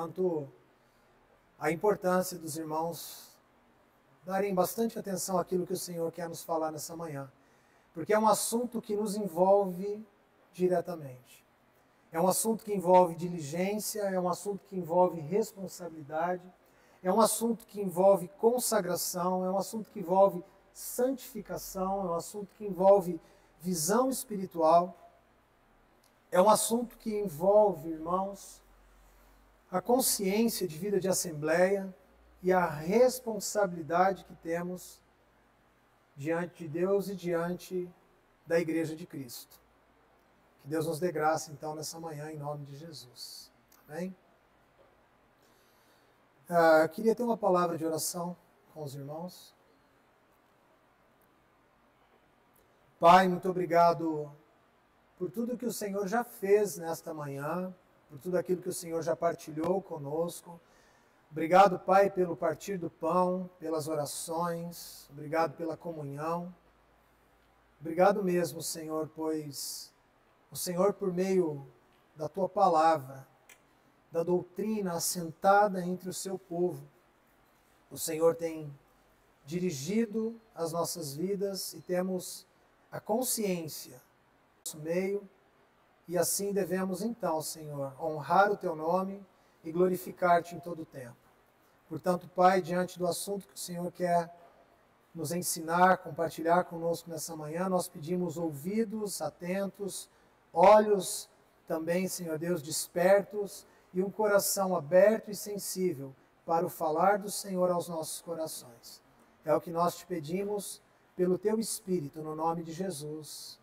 quanto à importância dos irmãos darem bastante atenção àquilo que o Senhor quer nos falar nessa manhã, porque é um assunto que nos envolve diretamente. É um assunto que envolve diligência, é um assunto que envolve responsabilidade, é um assunto que envolve consagração, é um assunto que envolve santificação, é um assunto que envolve visão espiritual, é um assunto que envolve, irmãos, a consciência de vida de assembleia e a responsabilidade que temos diante de Deus e diante da Igreja de Cristo. Que Deus nos dê graça, então, nessa manhã, em nome de Jesus. Amém? Eu queria ter uma palavra de oração com os irmãos. Pai, muito obrigado por tudo que o Senhor já fez nesta manhã, por tudo aquilo que o Senhor já partilhou conosco. Obrigado, Pai, pelo partir do pão, pelas orações, obrigado pela comunhão. Obrigado mesmo, Senhor, pois o Senhor, por meio da Tua palavra, da doutrina assentada entre o Seu povo, o Senhor tem dirigido as nossas vidas e temos a consciência do nosso meio, e assim devemos então, Senhor, honrar o Teu nome e glorificar-te em todo o tempo. Portanto, Pai, diante do assunto que o Senhor quer nos ensinar, compartilhar conosco nessa manhã, nós pedimos ouvidos atentos, olhos também, Senhor Deus, despertos e um coração aberto e sensível para o falar do Senhor aos nossos corações. É o que nós te pedimos pelo Teu Espírito, no nome de Jesus.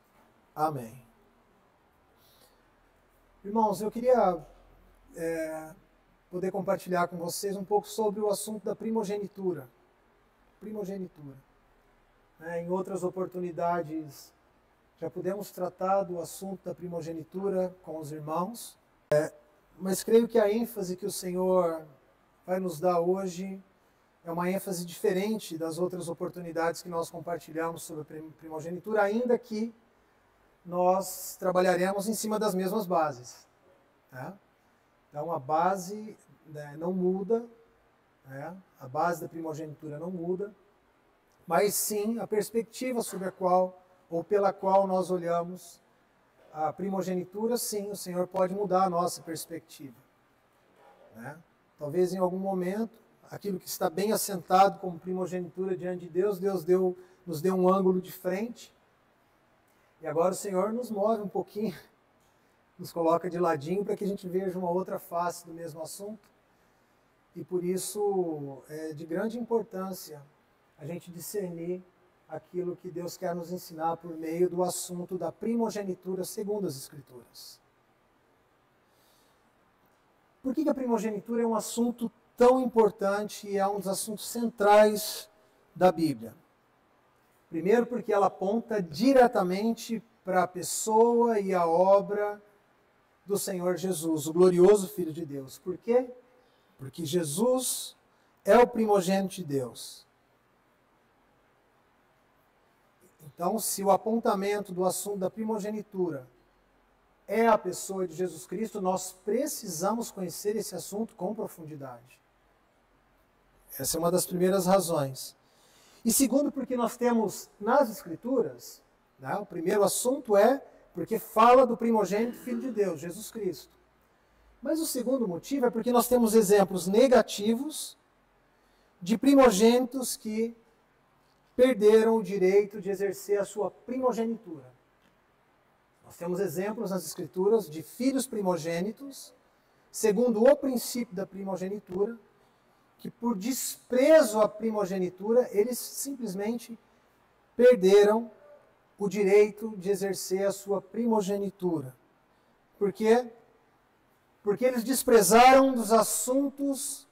Amém. Irmãos, eu queria poder compartilhar com vocês um pouco sobre o assunto da primogenitura. Primogenitura. Em outras oportunidades, já pudemos tratar do assunto da primogenitura com os irmãos, mas creio que a ênfase que o Senhor vai nos dar hoje é uma ênfase diferente das outras oportunidades que nós compartilhamos sobre a primogenitura, ainda que nós trabalharemos em cima das mesmas bases. Então a base não muda, a base da primogenitura não muda, mas sim a perspectiva sobre a qual ou pela qual nós olhamos a primogenitura, sim, o Senhor pode mudar a nossa perspectiva. Talvez em algum momento, aquilo que está bem assentado como primogenitura diante de Deus, nos deu um ângulo de frente, e agora o Senhor nos move um pouquinho, nos coloca de ladinho para que a gente veja uma outra face do mesmo assunto. E por isso é de grande importância a gente discernir aquilo que Deus quer nos ensinar por meio do assunto da primogenitura segundo as Escrituras. Por que a primogenitura é um assunto tão importante e é um dos assuntos centrais da Bíblia? Primeiro, porque ela aponta diretamente para a pessoa e a obra do Senhor Jesus, o glorioso Filho de Deus. Por quê? Porque Jesus é o primogênito de Deus. Então, se o apontamento do assunto da primogenitura é a pessoa de Jesus Cristo, nós precisamos conhecer esse assunto com profundidade. Essa é uma das primeiras razões. E segundo, porque nós temos nas Escrituras, o primeiro assunto é porque fala do primogênito Filho de Deus, Jesus Cristo. Mas o segundo motivo é porque nós temos exemplos negativos de primogênitos que perderam o direito de exercer a sua primogenitura. Nós temos exemplos nas Escrituras de filhos primogênitos, segundo o princípio da primogenitura, que por desprezo à primogenitura, eles simplesmente perderam o direito de exercer a sua primogenitura. Por quê? Porque eles desprezaram dos assuntos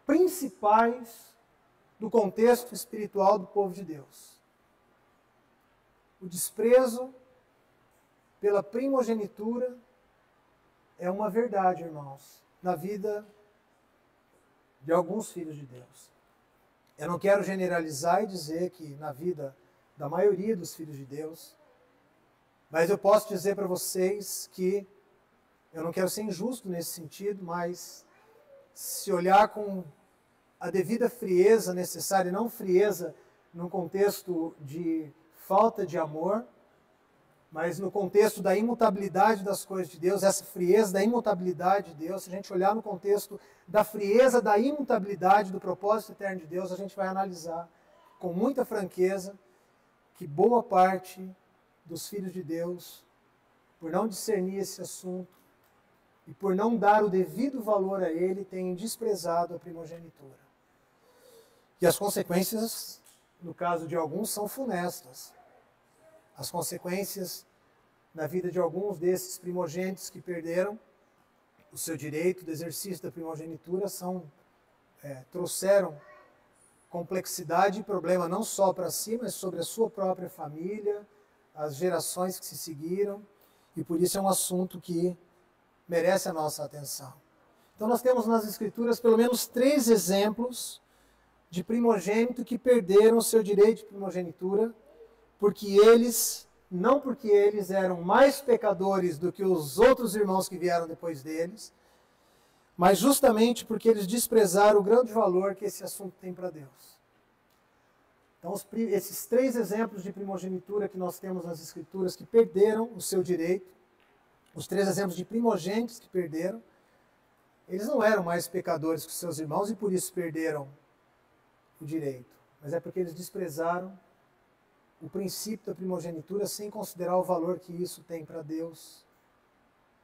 principais do contexto espiritual do povo de Deus. O desprezo pela primogenitura é uma verdade, irmãos, na vida de alguns filhos de Deus. Eu não quero generalizar e dizer que na vida da maioria dos filhos de Deus, mas eu posso dizer para vocês que Eu não quero ser injusto nesse sentido, mas se olhar com a devida frieza necessária, e não frieza num contexto de falta de amor, mas no contexto da imutabilidade das coisas de Deus, essa frieza da imutabilidade de Deus, se a gente olhar no contexto da frieza da imutabilidade do propósito eterno de Deus, a gente vai analisar com muita franqueza que boa parte dos filhos de Deus, por não discernir esse assunto e por não dar o devido valor a ele, têm desprezado a primogenitura. E as consequências, no caso de alguns, são funestas. As consequências na vida de alguns desses primogênitos que perderam o seu direito do exercício da primogenitura trouxeram complexidade e problema não só para si, mas sobre a sua própria família, as gerações que se seguiram, e por isso é um assunto que merece a nossa atenção. Então nós temos nas Escrituras pelo menos 3 exemplos de primogênito que perderam o seu direito de primogenitura, não porque eles eram mais pecadores do que os outros irmãos que vieram depois deles, mas justamente porque eles desprezaram o grande valor que esse assunto tem para Deus. Então, esses 3 exemplos de primogenitura que nós temos nas Escrituras que perderam o seu direito, os 3 exemplos de primogênitos que perderam, eles não eram mais pecadores que os seus irmãos e por isso perderam o direito, mas é porque eles desprezaram o princípio da primogenitura sem considerar o valor que isso tem para Deus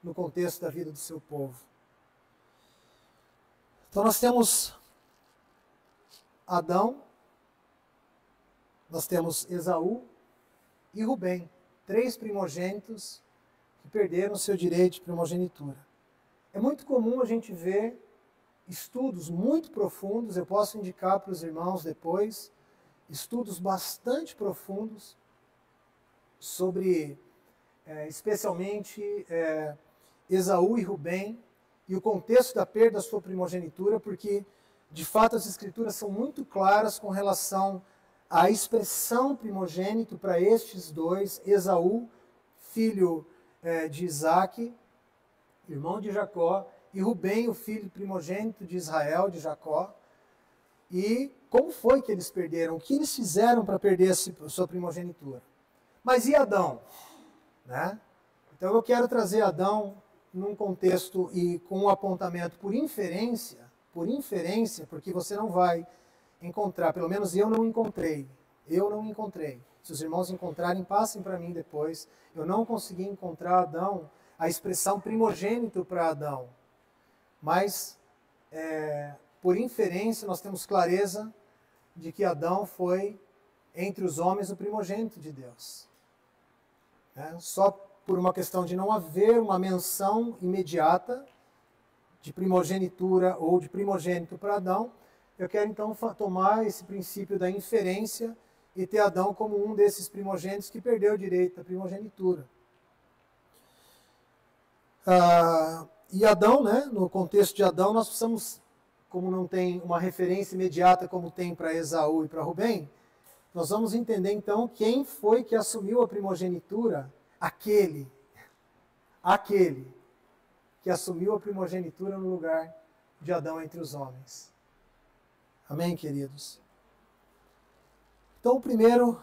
no contexto da vida do seu povo. Então nós temos Adão, nós temos Esaú e Rubem, 3 primogênitos que perderam o seu direito de primogenitura. É muito comum a gente ver estudos muito profundos, eu posso indicar para os irmãos depois, estudos bastante profundos sobre, especialmente, Esaú e Rubem e o contexto da perda da sua primogenitura, porque, de fato, as Escrituras são muito claras com relação à expressão primogênito para estes 2, Esaú, filho de Isaque, irmão de Jacó, e Rubem, o filho primogênito de Israel, de Jacó. E como foi que eles perderam? O que eles fizeram para perder a sua primogenitura? Mas e Adão? Né? Então eu quero trazer Adão num contexto e com um apontamento por inferência, porque você não vai encontrar, pelo menos eu não encontrei. Se os irmãos encontrarem, passem para mim depois. Eu não consegui encontrar Adão, a expressão primogênito para Adão. Mas, por inferência, nós temos clareza de que Adão foi, entre os homens, o primogênito de Deus. Só por uma questão de não haver uma menção imediata de primogenitura ou de primogênito para Adão, eu quero então tomar esse princípio da inferência e ter Adão como um desses primogênitos que perdeu o direito da primogenitura. E Adão, né, no contexto de Adão, nós precisamos, como não tem uma referência imediata como tem para Esaú e para Rubem, nós vamos entender então quem foi que assumiu a primogenitura, aquele que assumiu a primogenitura no lugar de Adão entre os homens. Amém, queridos? Então, o primeiro,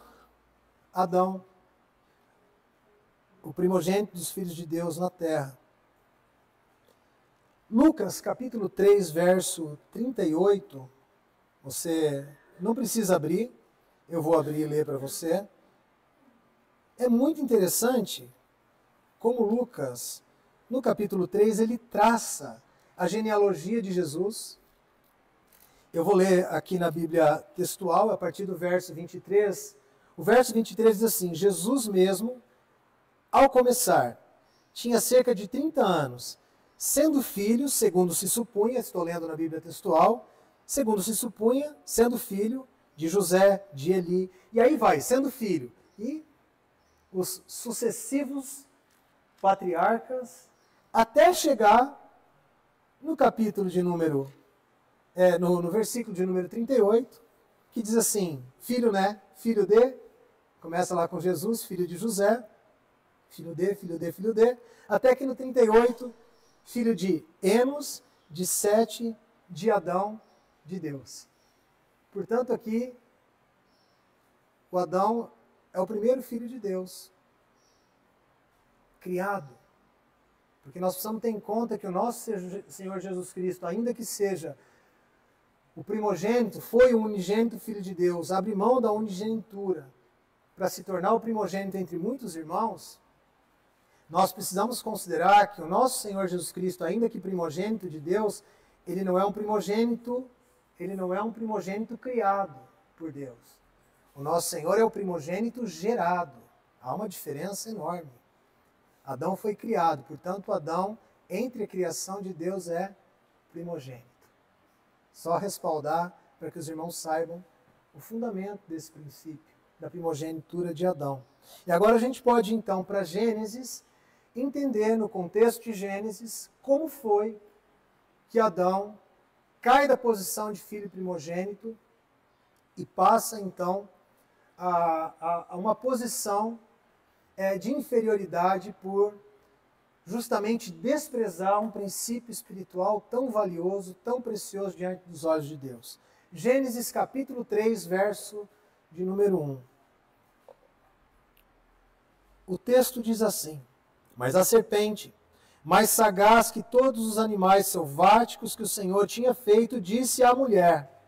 Adão, o primogênito dos filhos de Deus na terra. Lucas, capítulo 3, verso 38, você não precisa abrir, eu vou abrir e ler para você. É muito interessante como Lucas, no capítulo 3, ele traça a genealogia de Jesus. Eu vou ler aqui na Bíblia textual, a partir do verso 23. O verso 23 diz assim: Jesus mesmo, ao começar, tinha cerca de 30 anos, sendo filho, segundo se supunha, estou lendo na Bíblia textual, segundo se supunha, sendo filho de José, de Eli, e aí vai, sendo filho. E os sucessivos patriarcas, até chegar no capítulo de número, no versículo de número 38, que diz assim, filho, né, filho de, começa lá com Jesus, filho de José, filho de, até que no 38 filho de Enos, de Sete, de Adão, de Deus. Portanto, aqui, o Adão é o primeiro filho de Deus, criado. Porque nós precisamos ter em conta que o nosso Senhor Jesus Cristo, ainda que seja o primogênito, foi o unigênito filho de Deus, abre mão da unigenitura para se tornar o primogênito entre muitos irmãos, nós precisamos considerar que o nosso Senhor Jesus Cristo, ainda que primogênito de Deus, ele não é um primogênito criado por Deus. O nosso Senhor é o primogênito gerado. Há uma diferença enorme. Adão foi criado, portanto, Adão, entre a criação de Deus, é primogênito. Só respaldar para que os irmãos saibam o fundamento desse princípio, da primogenitura de Adão. E agora a gente pode, então, para Gênesis, entender no contexto de Gênesis como foi que Adão cai da posição de filho primogênito e passa, então, a uma posição de inferioridade por justamente desprezar um princípio espiritual tão valioso, tão precioso diante dos olhos de Deus. Gênesis capítulo 3, verso de número 1. O texto diz assim: Mas a serpente, mais sagaz que todos os animais selváticos que o Senhor tinha feito, disse à mulher: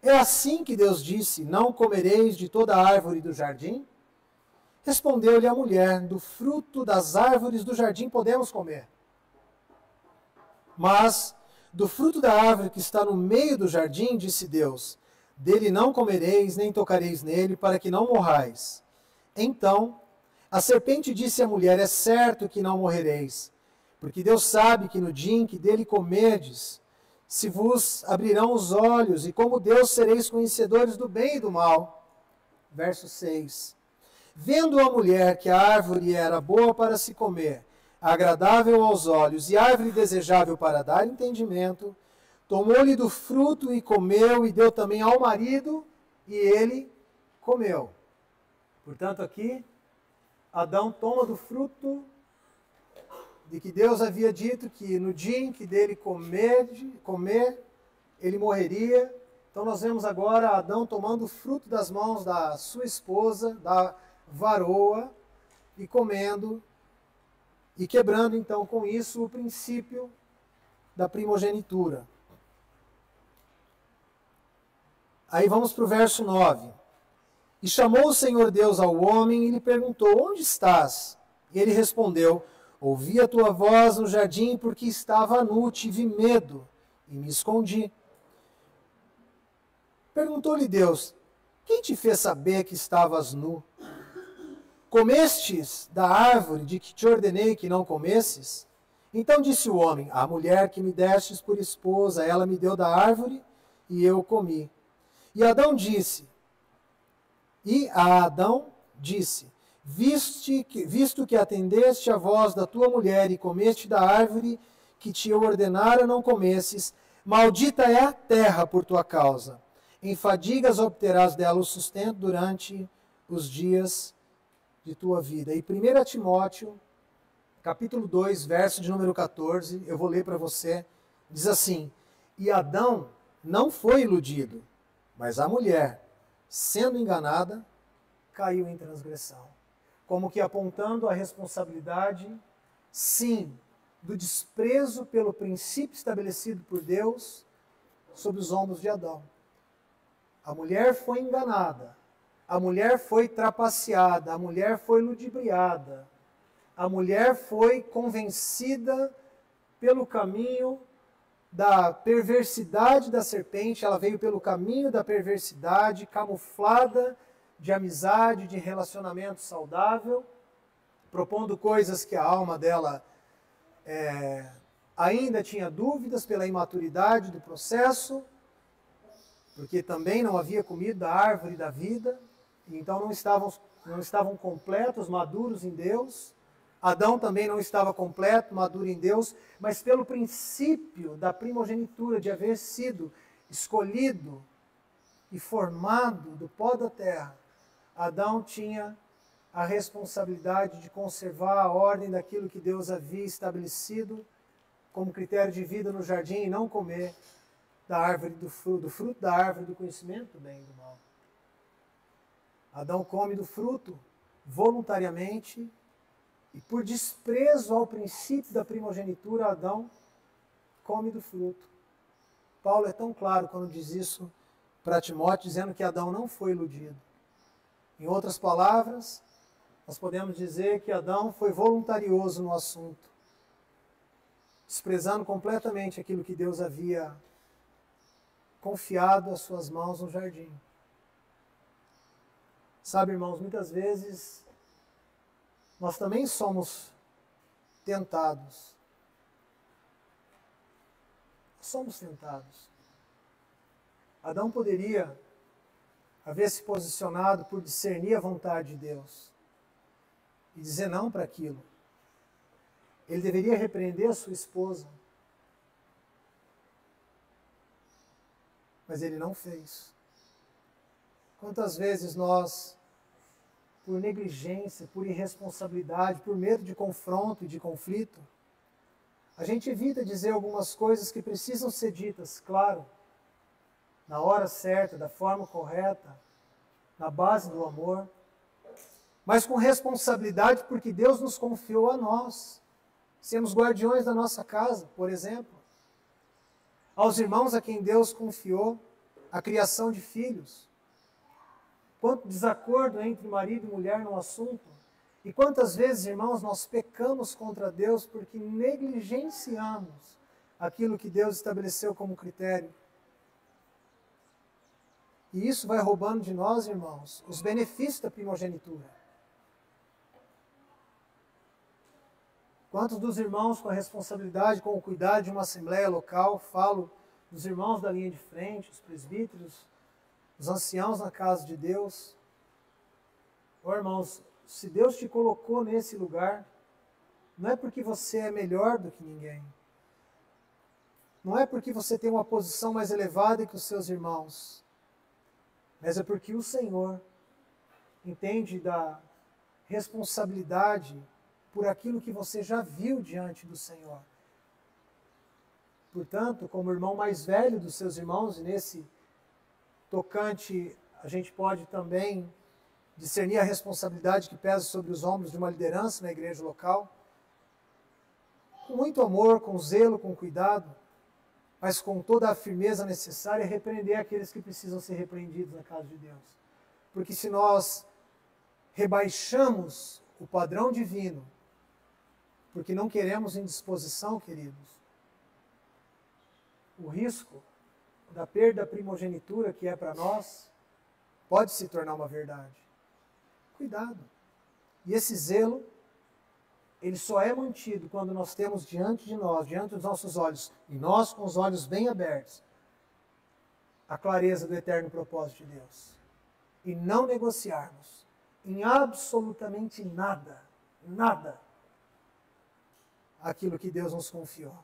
É assim que Deus disse, não comereis de toda árvore do jardim? Respondeu-lhe a mulher: Do fruto das árvores do jardim podemos comer. Mas do fruto da árvore que está no meio do jardim, disse Deus, dele não comereis, nem tocareis nele, para que não morrais. Então a serpente disse à mulher: É certo que não morrereis, porque Deus sabe que no dia em que dele comerdes, se vos abrirão os olhos, e como Deus sereis conhecedores do bem e do mal. Verso 6. Vendo a mulher que a árvore era boa para se comer, agradável aos olhos e árvore desejável para dar entendimento, tomou-lhe do fruto e comeu, e deu também ao marido, e ele comeu. Portanto, aqui, Adão toma do fruto de que Deus havia dito que no dia em que dele comer, ele morreria. Então nós vemos agora Adão tomando o fruto das mãos da sua esposa, da varoa, e comendo, e quebrando então com isso o princípio da primogenitura. Aí vamos para o verso 9. E chamou o Senhor Deus ao homem e lhe perguntou: Onde estás? E ele respondeu: Ouvi a tua voz no jardim, porque estava nu, tive medo e me escondi. Perguntou-lhe Deus: Quem te fez saber que estavas nu? Comestes da árvore de que te ordenei que não comesses? Então disse o homem: A mulher que me destes por esposa, ela me deu da árvore e eu comi. E a Adão disse: Visto que atendeste à voz da tua mulher e comeste da árvore que te ordenara não comesses, maldita é a terra por tua causa. Em fadigas obterás dela o sustento durante os dias de tua vida. E 1 Timóteo, capítulo 2, verso de número 14, eu vou ler para você, diz assim: E Adão não foi iludido, mas a mulher, sendo enganada, caiu em transgressão. Como que apontando a responsabilidade, sim, do desprezo pelo princípio estabelecido por Deus sobre os ombros de Adão. A mulher foi enganada, a mulher foi trapaceada, a mulher foi ludibriada, a mulher foi convencida pelo caminho da perversidade da serpente, ela veio pelo caminho da perversidade, camuflada de amizade, de relacionamento saudável, propondo coisas que a alma dela ainda tinha dúvidas pela imaturidade do processo, porque também não havia comido da árvore da vida, então não estavam completos, maduros em Deus. Adão também não estava completo, maduro em Deus, mas pelo princípio da primogenitura, de haver sido escolhido e formado do pó da terra, Adão tinha a responsabilidade de conservar a ordem daquilo que Deus havia estabelecido como critério de vida no jardim e não comer da árvore do fruto da árvore do conhecimento do bem e do mal. Adão come do fruto voluntariamente e por desprezo ao princípio da primogenitura, Adão come do fruto. Paulo é tão claro quando diz isso para Timóteo, dizendo que Adão não foi iludido. Em outras palavras, nós podemos dizer que Adão foi voluntarioso no assunto, desprezando completamente aquilo que Deus havia confiado às suas mãos no jardim. Sabe, irmãos, muitas vezes nós também somos tentados. Somos tentados. Adão poderia haver se posicionado por discernir a vontade de Deus e dizer não para aquilo. Ele deveria repreender a sua esposa. Mas ele não fez. Quantas vezes nós, por negligência, por irresponsabilidade, por medo de confronto e de conflito, a gente evita dizer algumas coisas que precisam ser ditas, claro, na hora certa, da forma correta, na base do amor, mas com responsabilidade porque Deus nos confiou a nós. Sermos guardiões da nossa casa, por exemplo. Aos irmãos a quem Deus confiou a criação de filhos. Quanto desacordo entre marido e mulher no assunto. E quantas vezes, irmãos, nós pecamos contra Deus porque negligenciamos aquilo que Deus estabeleceu como critério. E isso vai roubando de nós, irmãos, os benefícios da primogenitura. Quantos dos irmãos com a responsabilidade, com o cuidado de uma assembleia local, falo dos irmãos da linha de frente, os presbíteros, os anciãos na casa de Deus. Ó, irmãos, se Deus te colocou nesse lugar, não é porque você é melhor do que ninguém. Não é porque você tem uma posição mais elevada que os seus irmãos. Mas é porque o Senhor entende da responsabilidade por aquilo que você já viu diante do Senhor. Portanto, como irmão mais velho dos seus irmãos, e nesse tocante a gente pode também discernir a responsabilidade que pesa sobre os ombros de uma liderança na igreja local, com muito amor, com zelo, com cuidado, mas com toda a firmeza necessária, repreender aqueles que precisam ser repreendidos na casa de Deus. Porque se nós rebaixamos o padrão divino, porque não queremos indisposição, queridos, o risco da perda da primogenitura que é para nós pode se tornar uma verdade. Cuidado. E esse zelo, ele só é mantido quando nós temos diante de nós, diante dos nossos olhos, e nós com os olhos bem abertos, a clareza do eterno propósito de Deus. E não negociarmos em absolutamente nada, nada, aquilo que Deus nos confiou.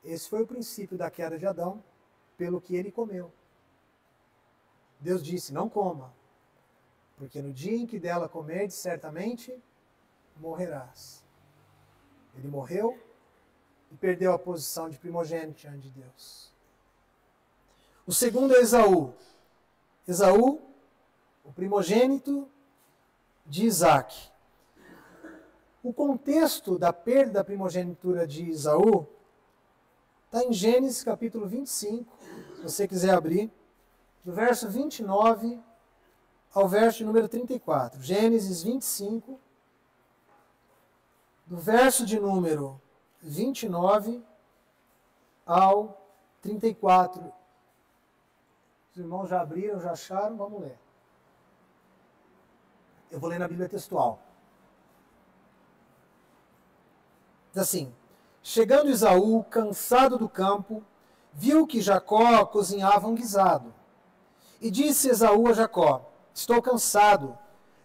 Esse foi o princípio da queda de Adão, pelo que ele comeu. Deus disse, não coma, porque no dia em que dela comerdes, certamente morrerás. Ele morreu e perdeu a posição de primogênito diante de Deus. O segundo é Esaú. Esaú, o primogênito de Isaac. O contexto da perda da primogenitura de Esaú está em Gênesis capítulo 25, se você quiser abrir, do verso 29 ao verso número 34. Gênesis 25, do verso de número 29 ao 34. Os irmãos já abriram, já acharam? Vamos ler. Eu vou ler na Bíblia textual. Diz assim: chegando Esaú, cansado do campo, viu que Jacó cozinhava um guisado. E disse Esaú a Jacó: estou cansado,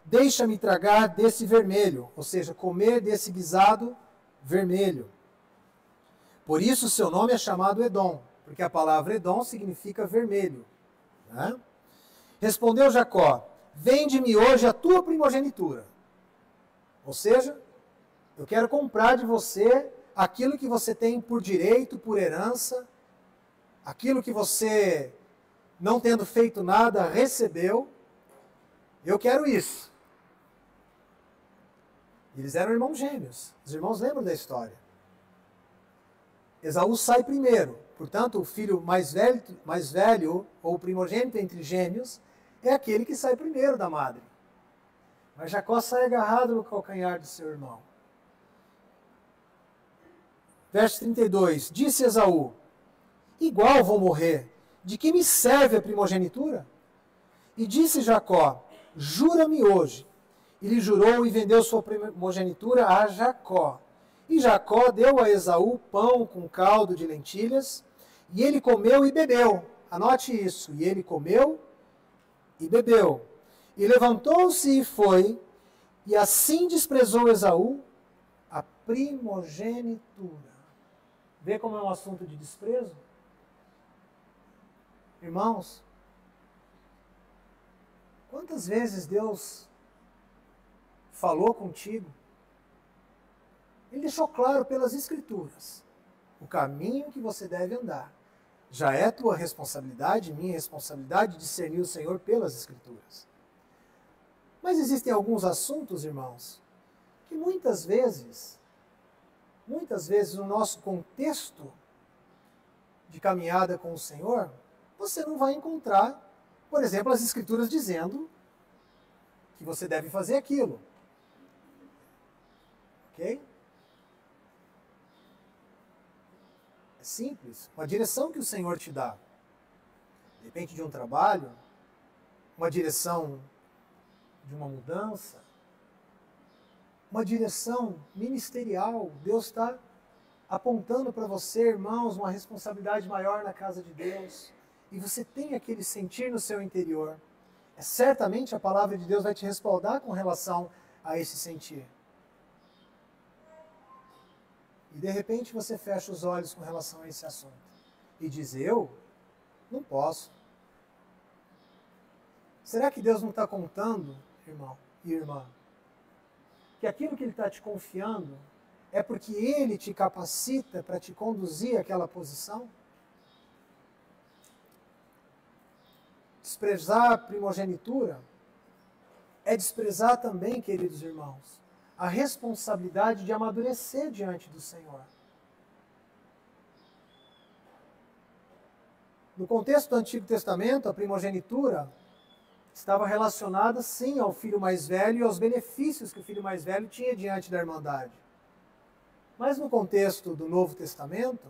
deixa-me tragar desse vermelho, ou seja, comer desse guisado vermelho. Por isso seu nome é chamado Edom, porque a palavra Edom significa vermelho. Né? Respondeu Jacó: vende-me hoje a tua primogenitura. Ou seja, eu quero comprar de você aquilo que você tem por direito, por herança, aquilo que você, não tendo feito nada, recebeu. Eu quero isso. Eles eram irmãos gêmeos. Os irmãos lembram da história. Esaú sai primeiro. Portanto, o filho mais velho, ou o primogênito entre gêmeos, é aquele que sai primeiro da madre. Mas Jacó sai agarrado no calcanhar do seu irmão. Verso 32. Disse Esaú: igual vou morrer, de que me serve a primogenitura? E disse Jacó: jura-me hoje. E lhe jurou e vendeu sua primogenitura a Jacó. E Jacó deu a Esaú pão com caldo de lentilhas, e ele comeu e bebeu. Anote isso. E ele comeu e bebeu. E levantou-se e foi, e assim desprezou Esaú a primogenitura. Vê como é um assunto de desprezo? Irmãos, quantas vezes Deus falou contigo? Ele deixou claro pelas Escrituras o caminho que você deve andar. Já é tua responsabilidade, minha responsabilidade, discernir o Senhor pelas Escrituras. Mas existem alguns assuntos, irmãos, que muitas vezes no nosso contexto de caminhada com o Senhor, você não vai encontrar, por exemplo, as Escrituras dizendo que você deve fazer aquilo. Ok? É simples. Uma direção que o Senhor te dá. De repente de um trabalho, uma direção de uma mudança, uma direção ministerial. Deus está apontando para você, irmãos, uma responsabilidade maior na casa de Deus. E você tem aquele sentir no seu interior. Certamente a palavra de Deus vai te respaldar com relação a esse sentir. E de repente você fecha os olhos com relação a esse assunto. E diz: eu não posso. Será que Deus não está contando, irmão e irmã, que aquilo que Ele está te confiando é porque Ele te capacita para te conduzir àquela posição? Desprezar a primogenitura é desprezar também, queridos irmãos, a responsabilidade de amadurecer diante do Senhor. No contexto do Antigo Testamento, a primogenitura estava relacionada, sim, ao filho mais velho e aos benefícios que o filho mais velho tinha diante da Irmandade. Mas no contexto do Novo Testamento,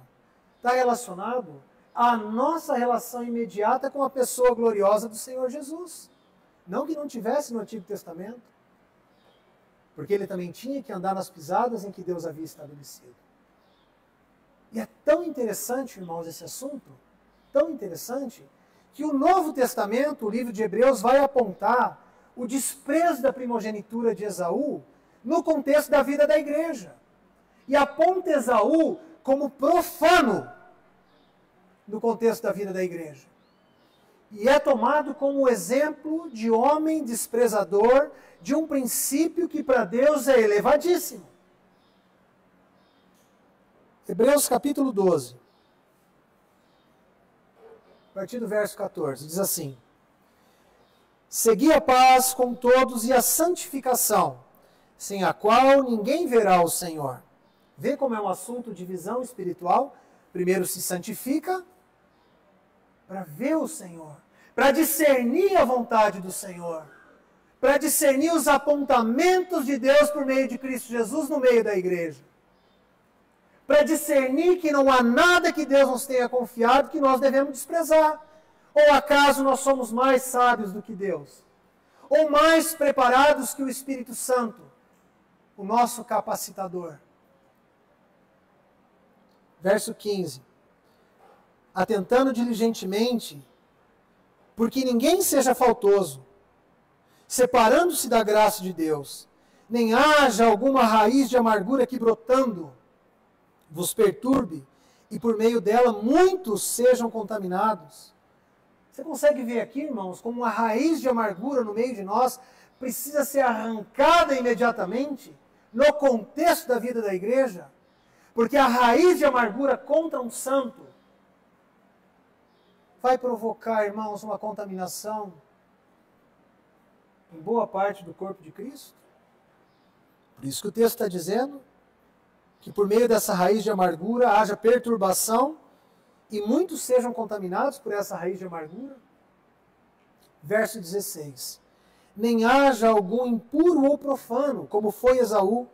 está relacionado à nossa relação imediata com a pessoa gloriosa do Senhor Jesus. Não que não tivesse no Antigo Testamento, porque ele também tinha que andar nas pisadas em que Deus havia estabelecido. E é tão interessante, irmãos, esse assunto, tão interessante, que o Novo Testamento, o livro de Hebreus, vai apontar o desprezo da primogenitura de Esaú no contexto da vida da igreja. E aponta Esaú como profano no contexto da vida da igreja. E é tomado como exemplo de homem desprezador de um princípio que para Deus é elevadíssimo. Hebreus capítulo 12. A partir do verso 14, diz assim: segui a paz com todos e a santificação, sem a qual ninguém verá o Senhor. Vê como é um assunto de visão espiritual? Primeiro se santifica para ver o Senhor, para discernir a vontade do Senhor, para discernir os apontamentos de Deus por meio de Cristo Jesus no meio da igreja. Para discernir que não há nada que Deus nos tenha confiado que nós devemos desprezar. Ou acaso nós somos mais sábios do que Deus? Ou mais preparados que o Espírito Santo, o nosso capacitador? Verso 15. Atentando diligentemente, porque ninguém seja faltoso, separando-se da graça de Deus, nem haja alguma raiz de amargura que brotando vos perturbe, e por meio dela muitos sejam contaminados. Você consegue ver aqui, irmãos, como uma raiz de amargura no meio de nós precisa ser arrancada imediatamente no contexto da vida da igreja, Porque a raiz de amargura contra um santo vai provocar, irmãos, uma contaminação em boa parte do corpo de Cristo. Por isso que o texto está dizendo que por meio dessa raiz de amargura haja perturbação e muitos sejam contaminados por essa raiz de amargura. Verso 16. Nem haja algum impuro ou profano, como foi Esaú,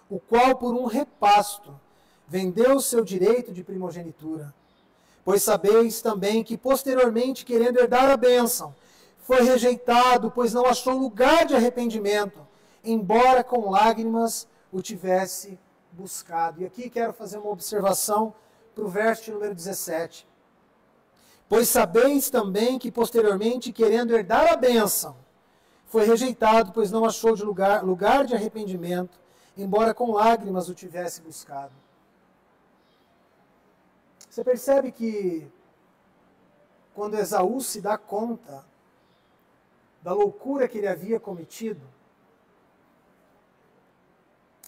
o qual por um repasto vendeu o seu direito de primogenitura. Pois sabeis também que posteriormente, querendo herdar a bênção, foi rejeitado, pois não achou lugar de arrependimento, embora com lágrimas o tivesse buscado. E aqui quero fazer uma observação para o verso número 17. Pois sabeis também que posteriormente, querendo herdar a bênção, foi rejeitado, pois não achou de lugar de arrependimento, embora com lágrimas o tivesse buscado. Você percebe que quando Esaú se dá conta da loucura que ele havia cometido,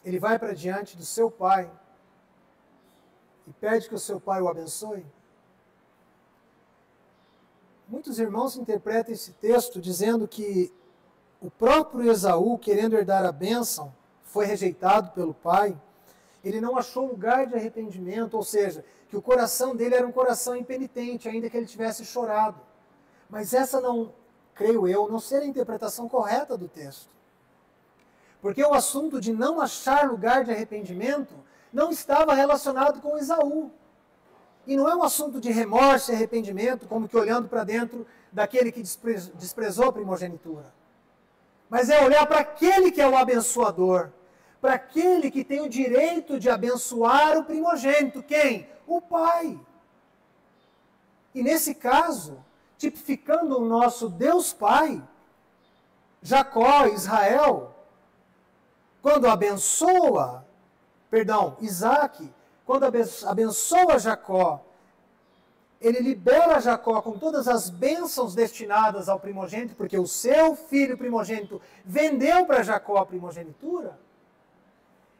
ele vai para diante do seu pai e pede que o seu pai o abençoe. Muitos irmãos interpretam esse texto dizendo que o próprio Esaú, querendo herdar a bênção, foi rejeitado pelo pai. Ele não achou lugar de arrependimento, ou seja, que o coração dele era um coração impenitente, ainda que ele tivesse chorado. Mas essa não, creio eu, não ser a interpretação correta do texto. Porque o assunto de não achar lugar de arrependimento não estava relacionado com Esaú. E não é um assunto de remorso e arrependimento, como que olhando para dentro daquele que desprezou a primogenitura. Mas é olhar para aquele que é o abençoador, para aquele que tem o direito de abençoar o primogênito. Quem? O pai. E nesse caso, tipificando o nosso Deus Pai, Jacó, Israel, quando abençoa, Isaac, quando abençoa Jacó, ele libera Jacó com todas as bênçãos destinadas ao primogênito, porque o seu filho primogênito vendeu para Jacó a primogenitura.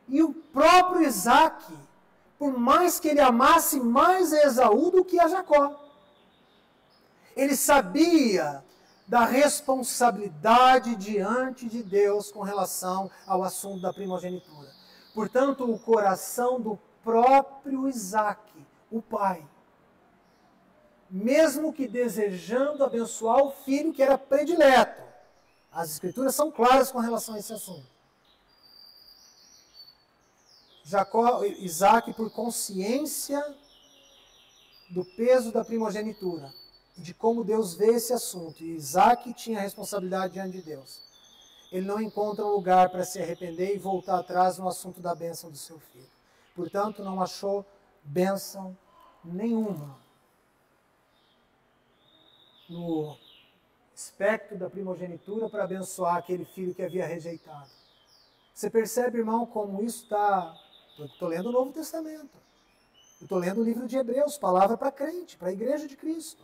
E o próprio Isaac, por mais que ele amasse mais a Esaú do que a Jacó, ele sabia da responsabilidade diante de Deus com relação ao assunto da primogenitura. Portanto, o coração do próprio Isaac, o pai, mesmo que desejando abençoar o filho que era predileto, as escrituras são claras com relação a esse assunto. Isaac, por consciência do peso da primogenitura, de como Deus vê esse assunto, e Isaac tinha a responsabilidade diante de Deus, ele não encontra um lugar para se arrepender e voltar atrás no assunto da bênção do seu filho. Portanto, não achou bênção nenhuma no espectro da primogenitura para abençoar aquele filho que havia rejeitado. Você percebe, irmão, como isso está... Estou lendo o Novo Testamento. Estou lendo o livro de Hebreus, palavra para crente, para a igreja de Cristo.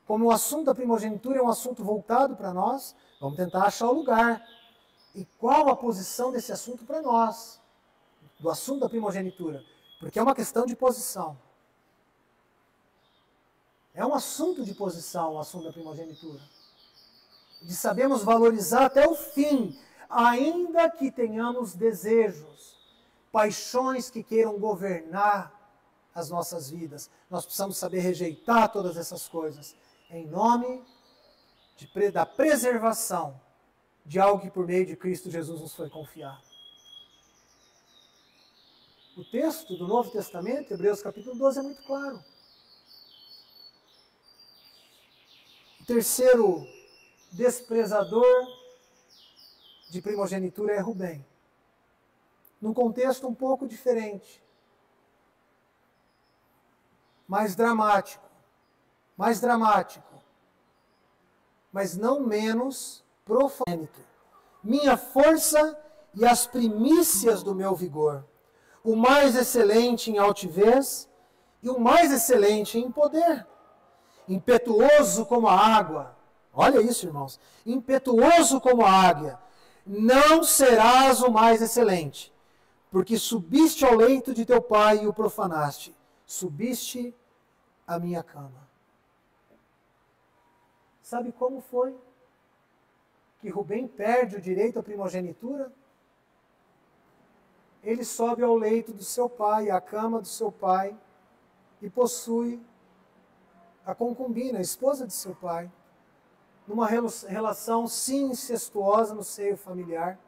Como o assunto da primogenitura é um assunto voltado para nós, vamos tentar achar o lugar. E qual a posição desse assunto para nós? Do assunto da primogenitura. Porque é uma questão de posição. É um assunto de posição o assunto da primogenitura. De sabermos valorizar até o fim, ainda que tenhamos desejos, paixões que queiram governar as nossas vidas. Nós precisamos saber rejeitar todas essas coisas em nome da preservação de algo que por meio de Cristo Jesus nos foi confiado. O texto do Novo Testamento, Hebreus capítulo 12, é muito claro. O terceiro desprezador de primogenitura é Rubem. Num contexto um pouco diferente, mais dramático, mas não menos profano. Minha força e as primícias do meu vigor, o mais excelente em altivez e o mais excelente em poder, impetuoso como a água. Olha isso, irmãos, impetuoso como a águia, não serás o mais excelente, porque subiste ao leito de teu pai e o profanaste, subiste à minha cama. Sabe como foi que Rubem perde o direito à primogenitura? Ele sobe ao leito do seu pai, à cama do seu pai, e possui a concubina, a esposa de seu pai, numa relação sim incestuosa no seio familiar.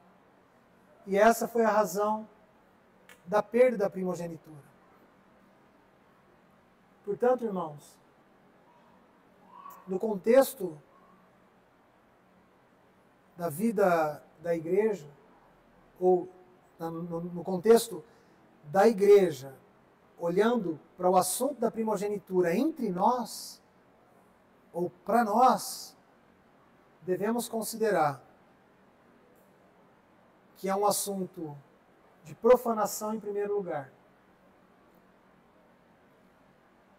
E essa foi a razão da perda da primogenitura. Portanto, irmãos, no contexto da vida da igreja, ou no contexto da igreja, olhando para o assunto da primogenitura entre nós, ou para nós, devemos considerar que é um assunto de profanação em primeiro lugar,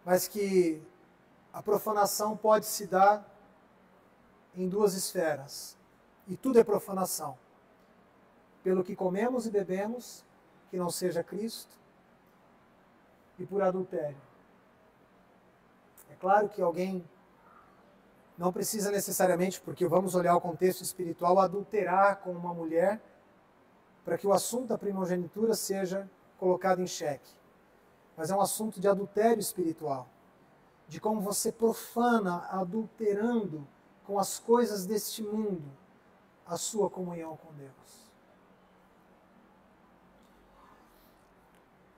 mas que a profanação pode se dar em duas esferas, e tudo é profanação. Pelo que comemos e bebemos, que não seja Cristo, e por adultério. É claro que alguém não precisa necessariamente, porque vamos olhar o contexto espiritual, adulterar com uma mulher para que o assunto da primogenitura seja colocado em xeque. Mas é um assunto de adultério espiritual, de como você profana, adulterando com as coisas deste mundo, a sua comunhão com Deus.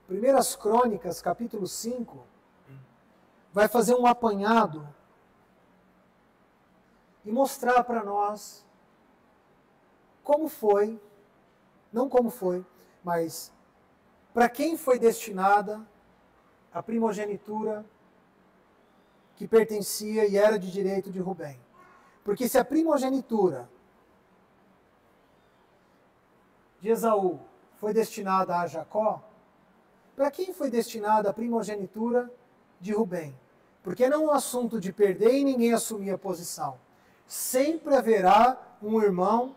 1 Crônicas, capítulo 5, vai fazer um apanhado e mostrar para nós como foi, não como foi, mas para quem foi destinada a primogenitura que pertencia e era de direito de Rubem. Porque se a primogenitura de Esaú foi destinada a Jacó, para quem foi destinada a primogenitura de Rubem? Porque não é um assunto de perder e ninguém assumir a posição. Sempre haverá um irmão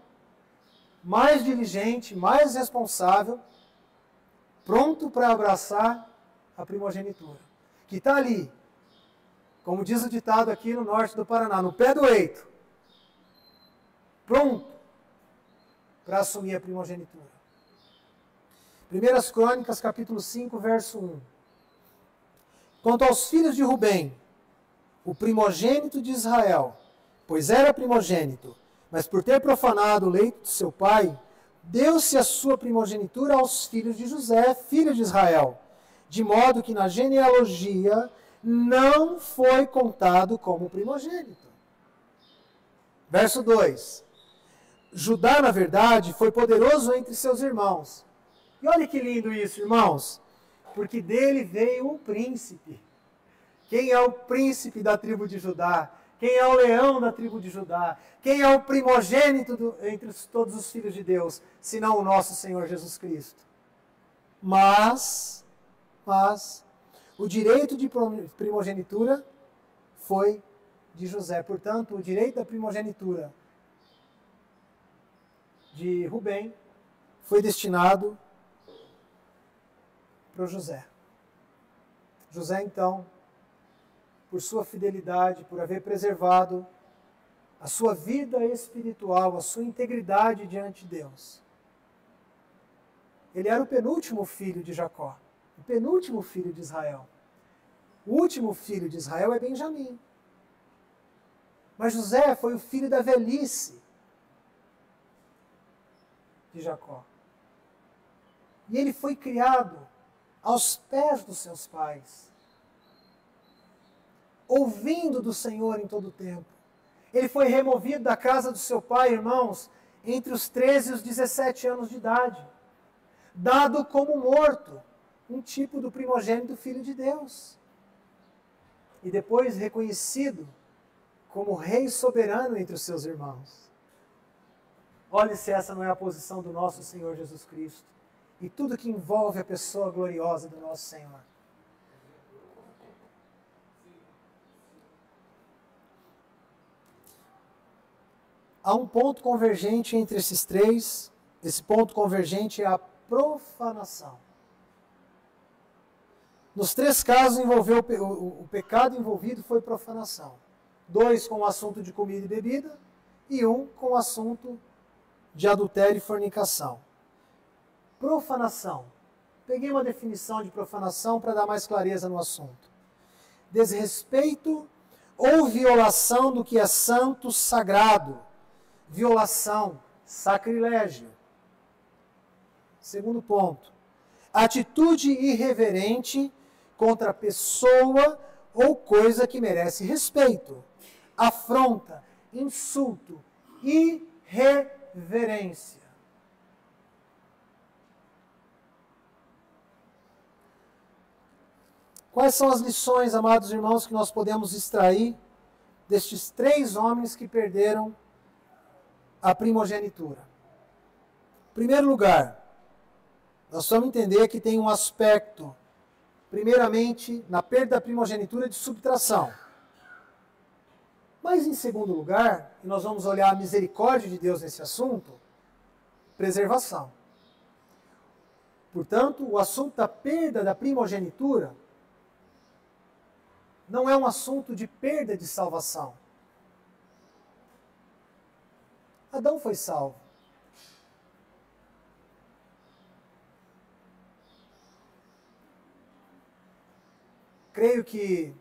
mais diligente, mais responsável, pronto para abraçar a primogenitura. Que está ali, como diz o ditado aqui no norte do Paraná, no pé do eito, pronto para assumir a primogenitura. 1 Crônicas, capítulo 5, verso 1. Quanto aos filhos de Rubem, o primogênito de Israel, pois era primogênito, mas por ter profanado o leito de seu pai, deu-se a sua primogenitura aos filhos de José, filho de Israel, de modo que na genealogia não foi contado como primogênito. Verso 2. Judá, na verdade, foi poderoso entre seus irmãos. E olha que lindo isso, irmãos, porque dele veio o príncipe. Quem é o príncipe da tribo de Judá? Quem é o leão da tribo de Judá? Quem é o primogênito entre todos os filhos de Deus, senão o nosso Senhor Jesus Cristo? Mas, o direito de primogenitura foi de José. Portanto, o direito da primogenitura de Rubem foi destinado para José. José, então, por sua fidelidade, por haver preservado a sua vida espiritual, a sua integridade diante de Deus. Ele era o penúltimo filho de Jacó, o penúltimo filho de Israel. O último filho de Israel é Benjamim. Mas José foi o filho da velhice de Jacó. E ele foi criado aos pés dos seus pais, ouvindo do Senhor em todo o tempo. Ele foi removido da casa do seu pai, irmãos, entre os 13 e os 17 anos de idade, dado como morto, um tipo do primogênito filho de Deus. E depois reconhecido como rei soberano entre os seus irmãos. Olhe se essa não é a posição do nosso Senhor Jesus Cristo e tudo que envolve a pessoa gloriosa do nosso Senhor. Há um ponto convergente entre esses três. Esse ponto convergente é a profanação. Nos 3 casos, o pecado envolvido foi profanação. 2 com o assunto de comida e bebida, e 1 com o assunto de adultério e fornicação. Profanação. Peguei uma definição de profanação para dar mais clareza no assunto. Desrespeito ou violação do que é santo, sagrado. Violação, sacrilégio. Segundo ponto. Atitude irreverente contra pessoa ou coisa que merece respeito. Afronta, insulto, irreverência. Quais são as lições, amados irmãos, que nós podemos extrair destes 3 homens que perderam a primogenitura? Em primeiro lugar, nós vamos entender que tem um aspecto, primeiramente, na perda da primogenitura de subtração. Mas, em segundo lugar, e nós vamos olhar a misericórdia de Deus nesse assunto, preservação. Portanto, o assunto da perda da primogenitura não é um assunto de perda de salvação. Adão foi salvo. Creio que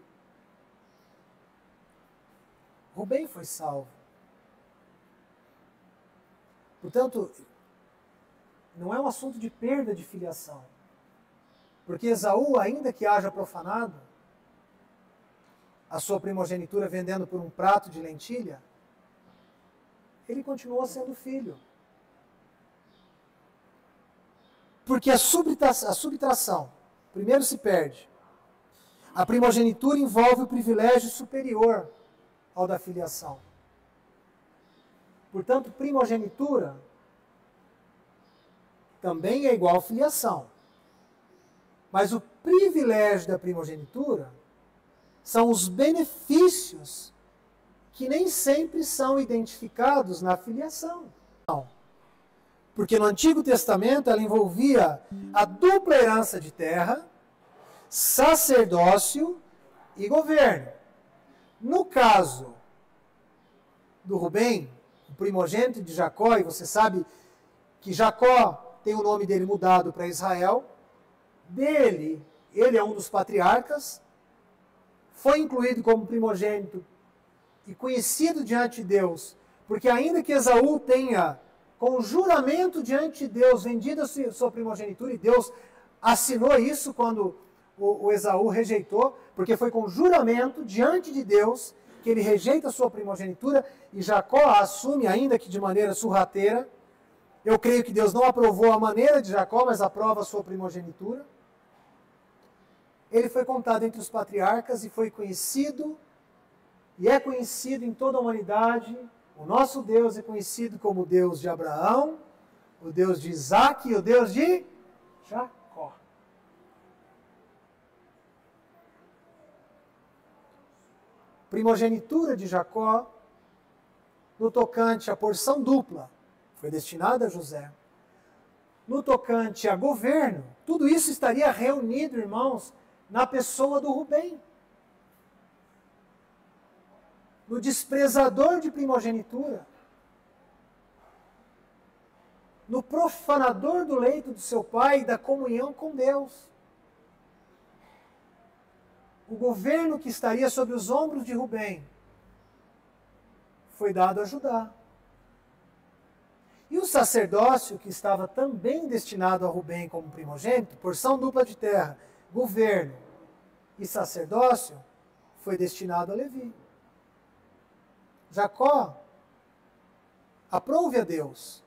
Rubem foi salvo. Portanto, não é um assunto de perda de filiação. Porque Esaú, ainda que haja profanado a sua primogenitura vendendo por um prato de lentilha, ele continuou sendo filho. Porque a subtração, primeiro se perde. A primogenitura envolve o privilégio superior ao da filiação. Portanto, primogenitura também é igual a filiação. Mas o privilégio da primogenitura são os benefícios que nem sempre são identificados na filiação. Porque no Antigo Testamento ela envolvia a dupla herança de terra, sacerdócio e governo. No caso do Rubem, o primogênito de Jacó, e você sabe que Jacó tem o nome dele mudado para Israel, ele é um dos patriarcas, foi incluído como primogênito e conhecido diante de Deus, porque ainda que Esaú tenha com juramento diante de Deus vendido a sua primogenitura, e Deus assinou isso quando o Esaú rejeitou, porque foi com juramento diante de Deus que ele rejeita a sua primogenitura, e Jacó a assume, ainda que de maneira sorrateira. Eu creio que Deus não aprovou a maneira de Jacó, mas aprova a sua primogenitura. Ele foi contado entre os patriarcas e foi conhecido, e é conhecido em toda a humanidade. O nosso Deus é conhecido como o Deus de Abraão, o Deus de Isaac e o Deus de Jacó. Primogenitura de Jacó, no tocante à porção dupla, foi destinada a José. No tocante a governo, tudo isso estaria reunido, irmãos, na pessoa do Rubem. No desprezador de primogenitura, no profanador do leito do seu pai e da comunhão com Deus. O governo que estaria sobre os ombros de Rubem foi dado a Judá. E o sacerdócio, que estava também destinado a Rubem como primogênito, porção dupla de terra, governo e sacerdócio, foi destinado a Levi. Jacó aprove a Deus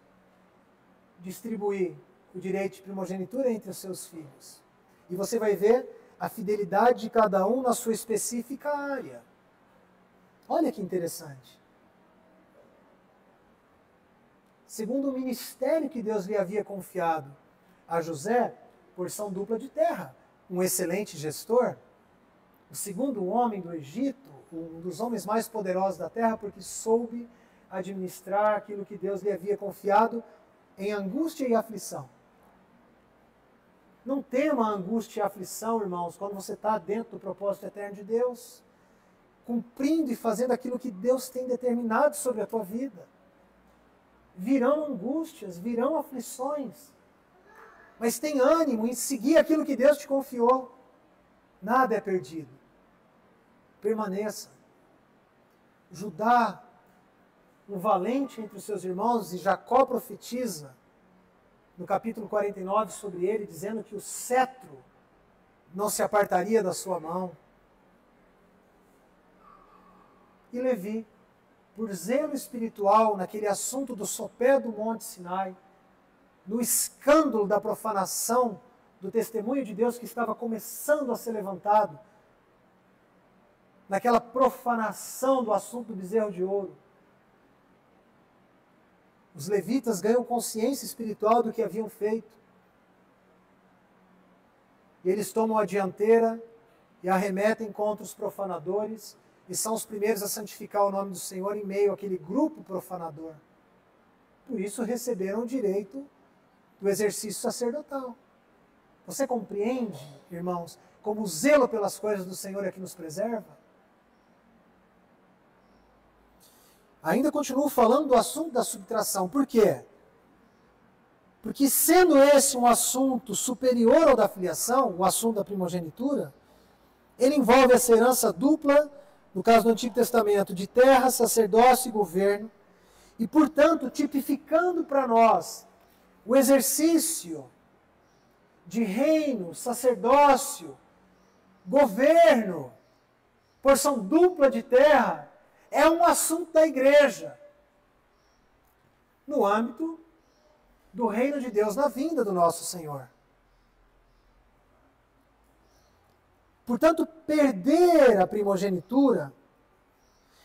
distribuir o direito de primogenitura entre os seus filhos. E você vai ver a fidelidade de cada um na sua específica área. Olha que interessante. Segundo o ministério que Deus lhe havia confiado a José, porção dupla de terra, um excelente gestor, o segundo homem do Egito, um dos homens mais poderosos da terra, porque soube administrar aquilo que Deus lhe havia confiado em angústia e aflição. Não tema a angústia e a aflição, irmãos, quando você está dentro do propósito eterno de Deus, cumprindo e fazendo aquilo que Deus tem determinado sobre a tua vida. Virão angústias, virão aflições, mas tem ânimo em seguir aquilo que Deus te confiou. Nada é perdido. Permaneça. Judá, um valente entre os seus irmãos, e Jacó profetiza no capítulo 49 sobre ele, dizendo que o cetro não se apartaria da sua mão. E Levi, por zelo espiritual naquele assunto do sopé do Monte Sinai, no escândalo da profanação do testemunho de Deus que estava começando a ser levantado, naquela profanação do assunto do bezerro de ouro, os levitas ganham consciência espiritual do que haviam feito. E eles tomam a dianteira e arremetem contra os profanadores, e são os primeiros a santificar o nome do Senhor em meio àquele grupo profanador. Por isso receberam o direito do exercício sacerdotal. Você compreende, irmãos, como o zelo pelas coisas do Senhor é que nos preserva? Ainda continuo falando do assunto da subtração. Por quê? Porque sendo esse um assunto superior ao da filiação, o assunto da primogenitura, ele envolve essa herança dupla, no caso do Antigo Testamento, de terra, sacerdócio e governo, e, portanto, tipificando para nós o exercício de reino, sacerdócio, governo, porção dupla de terra, é um assunto da igreja, no âmbito do reino de Deus na vinda do nosso Senhor. Portanto, perder a primogenitura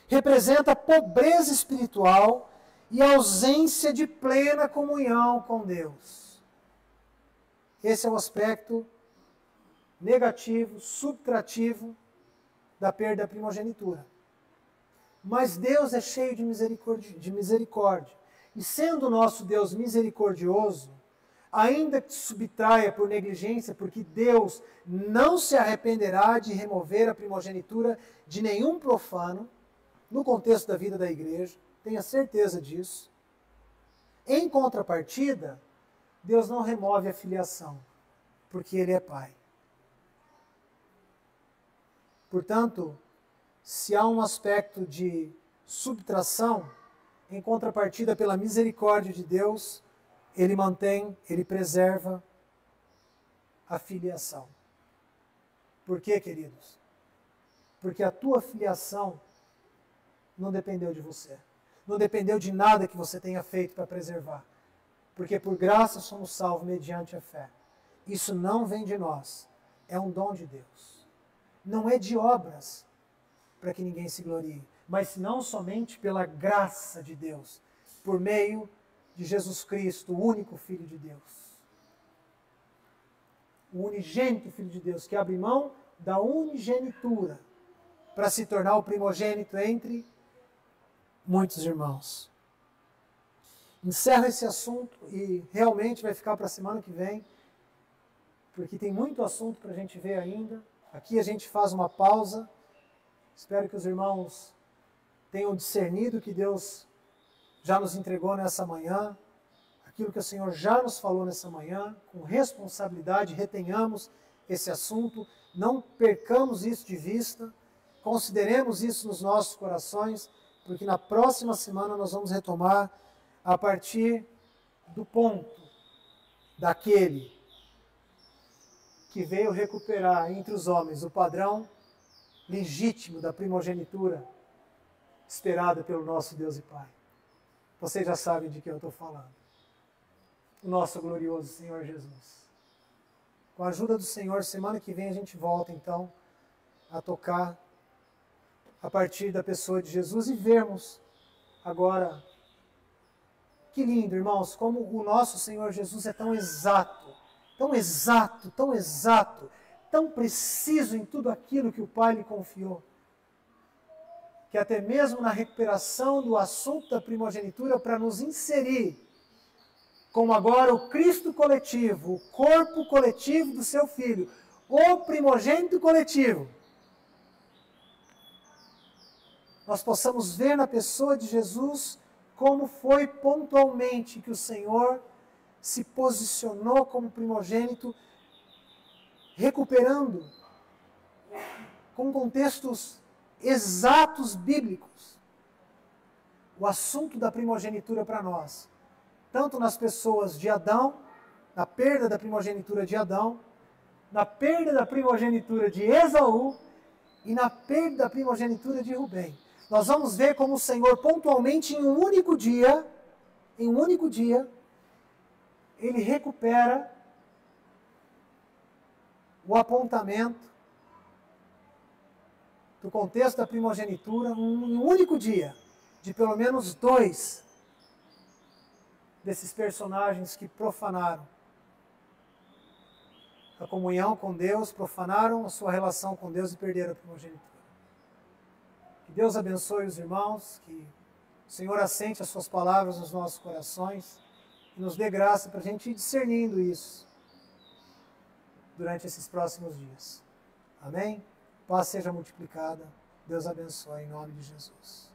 representa pobreza espiritual e ausência de plena comunhão com Deus. Esse é o aspecto negativo, subtrativo da perda da primogenitura. Mas Deus é cheio de misericórdia. E sendo o nosso Deus misericordioso, ainda que subtraia por negligência, porque Deus não se arrependerá de remover a primogenitura de nenhum profano, no contexto da vida da igreja, tenha certeza disso. Em contrapartida, Deus não remove a filiação, porque Ele é Pai. Portanto, se há um aspecto de subtração, em contrapartida pela misericórdia de Deus, Ele mantém, Ele preserva a filiação. Por quê, queridos? Porque a tua filiação não dependeu de você. Não dependeu de nada que você tenha feito para preservar. Porque por graça somos salvos mediante a fé. Isso não vem de nós. É um dom de Deus. Não é de obras para que ninguém se glorie, mas não somente pela graça de Deus, por meio de Jesus Cristo, o único Filho de Deus. O unigênito Filho de Deus, que abre mão da unigenitura para se tornar o primogênito entre muitos irmãos. Encerro esse assunto e realmente vai ficar para a semana que vem, porque tem muito assunto para a gente ver ainda. Aqui a gente faz uma pausa. Espero que os irmãos tenham discernido que Deus já nos entregou nessa manhã, aquilo que o Senhor já nos falou nessa manhã, com responsabilidade, retenhamos esse assunto, não percamos isso de vista, consideremos isso nos nossos corações, porque na próxima semana nós vamos retomar a partir do ponto daquele que veio recuperar entre os homens o padrão legítimo da primogenitura esperada pelo nosso Deus e Pai. Vocês já sabem de quem eu estou falando. O nosso glorioso Senhor Jesus. Com a ajuda do Senhor, semana que vem a gente volta então a tocar a partir da pessoa de Jesus e vermos agora, que lindo, irmãos, como o nosso Senhor Jesus é tão exato, tão exato, tão exato, tão preciso em tudo aquilo que o Pai lhe confiou, que até mesmo na recuperação do assunto da primogenitura, para nos inserir como agora o Cristo coletivo, o corpo coletivo do seu Filho, o primogênito coletivo, nós possamos ver na pessoa de Jesus como foi pontualmente que o Senhor se posicionou como primogênito, recuperando com contextos exatos bíblicos o assunto da primogenitura para nós, tanto nas pessoas de Adão, na perda da primogenitura de Adão, na perda da primogenitura de Esaú e na perda da primogenitura de Rubem. Nós vamos ver como o Senhor pontualmente em um único dia, ele recupera o apontamento do contexto da primogenitura em um único dia, de pelo menos 2 desses personagens que profanaram a comunhão com Deus, profanaram a sua relação com Deus e perderam a primogenitura. Que Deus abençoe os irmãos, que o Senhor assente as suas palavras nos nossos corações e nos dê graça para a gente ir discernindo isso durante esses próximos dias. Amém? Paz seja multiplicada. Deus abençoe em nome de Jesus.